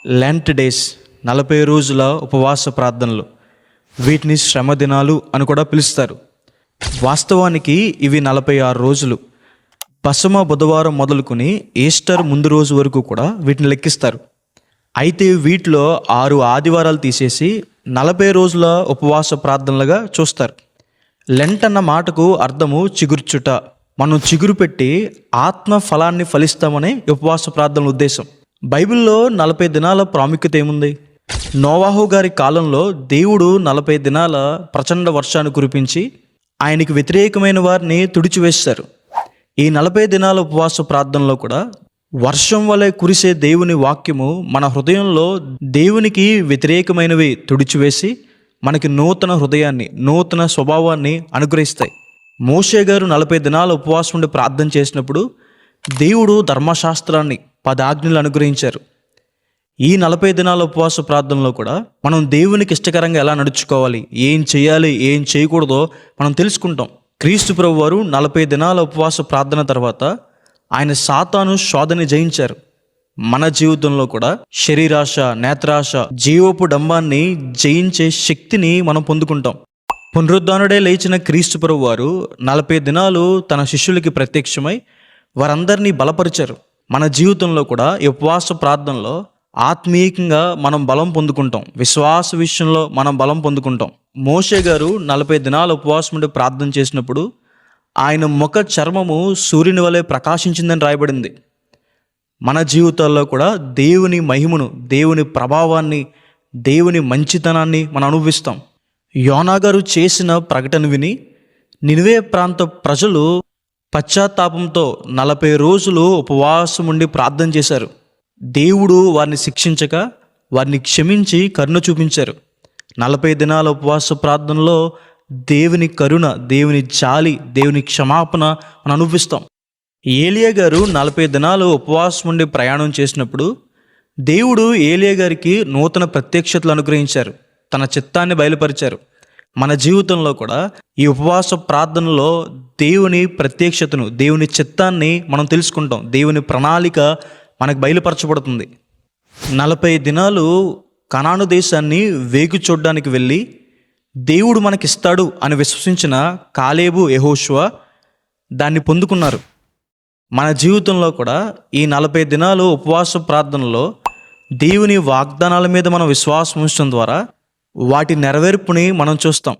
Lent days 40 రోజుల ఉపవాస ప్రార్థనలు. వీటిని శ్రమ దినాలు అని కూడా పిలుస్తారు. వాస్తవానికి ఇవి 46 రోజులు. పశ్చిమ బుధవారం మొదలుకొని ఈస్టర్ ముందు రోజు వరకు కూడా వీటిని లెక్కిస్తారు. అయితే వీటిలో 6 ఆదివారాలు తీసేసి 40 రోజుల ఉపవాస ప్రార్థనలుగా చూస్తారు. లెంట్ అన్న మాటకు అర్థము చిగుర్చుట. మనం చిగురు పెట్టి ఆత్మ ఫలాన్ని ఫలిస్తామనే ఉపవాస ప్రార్థనల ఉద్దేశం. బైబిల్లో 40 దినాల ప్రాముఖ్యత ఏముంది? నోవాహు గారి కాలంలో దేవుడు 40 దినాల ప్రచండ వర్షాన్ని కురిపించి ఆయనకి వ్యతిరేకమైన వారిని తుడిచివేశారు. ఈ 40 దినాల ఉపవాస ప్రార్థనలో కూడా వర్షం వలె కురిసే దేవుని వాక్యము మన హృదయంలో దేవునికి వ్యతిరేకమైనవి తుడిచివేసి మనకి నూతన హృదయాన్ని, నూతన స్వభావాన్ని అనుగ్రహిస్తాయి. మోషే గారు 40 దినాల ఉపవాసం ఉండి ప్రార్థన చేసినప్పుడు దేవుడు ధర్మశాస్త్రాన్ని 10 ఆజ్ఞలు అనుగ్రహించారు. ఈ 40 దినాల ఉపవాస ప్రార్థనలో కూడా మనం దేవునికి ఇష్టకరంగా ఎలా నడుచుకోవాలి, ఏం చేయాలి, ఏం చేయకూడదో మనం తెలుసుకుంటాం. క్రీస్తు ప్రభు వారు 40 దినాల ఉపవాస ప్రార్థన తర్వాత ఆయన సాతాను శోధని జయించారు. మన జీవితంలో కూడా శరీరాశ, నేత్రాశ, జీవపు డంబాన్ని జయించే శక్తిని మనం పొందుకుంటాం. పునరుద్ధానుడే లేచిన క్రీస్తు ప్రభు వారు 40 దినాలు తన శిష్యులకి ప్రత్యక్షమై వారందరినీ బలపరిచారు. మన జీవితంలో కూడా ఈ ఉపవాస ప్రార్థనలో ఆత్మీయంగా మనం బలం పొందుకుంటాం. విశ్వాస విషయంలో మనం బలం పొందుకుంటాం. మోషే గారు 40 దినాల ఉపవాసం ఉండి ప్రార్థన చేసినప్పుడు ఆయన ముఖ చర్మము సూర్యుని వలె ప్రకాశించిందని రాయబడింది. మన జీవితాల్లో కూడా దేవుని మహిమను, దేవుని ప్రభావాన్ని, దేవుని మంచితనాన్ని మనం అనుభవిస్తాం. యోనా గారు చేసిన ప్రకటన విని నినివే ప్రాంత ప్రజలు పశ్చాత్తాపంతో 40 రోజులు ఉపవాసం ఉండి ప్రార్థన చేశారు. దేవుడు వారిని శిక్షించక వారిని క్షమించి కరుణ చూపించారు. 40 దినాల ఉపవాస ప్రార్థనలో దేవుని కరుణ, దేవుని జాలి, దేవుని క్షమాపణ మనం అనుభవిస్తాం. ఏలియా గారు 40 దినాలు ఉపవాసం ఉండి ప్రయాణం చేసినప్పుడు దేవుడు ఏలియా గారికి నూతన ప్రత్యక్షతలు అనుగ్రహించారు, తన చిత్తాన్ని బయలుపరిచారు. మన జీవితంలో కూడా ఈ ఉపవాస ప్రార్థనలో దేవుని ప్రత్యక్షతను, దేవుని చిత్తాన్ని మనం తెలుసుకుంటాం. దేవుని ప్రణాళిక మనకు బయలుపరచబడుతుంది. 40 దినాలు కనాను దేశాన్ని వేగు చూడడానికి వెళ్ళి దేవుడు మనకిస్తాడు అని విశ్వసించిన కాలేబు, యెహోషువ దాన్ని పొందుకున్నారు. మన జీవితంలో కూడా ఈ 40 దినాలు ఉపవాస ప్రార్థనలో దేవుని వాగ్దానాల మీద మనం విశ్వాసం ఉంచడం ద్వారా వాటి నెరవేర్పుని మనం చూస్తాం.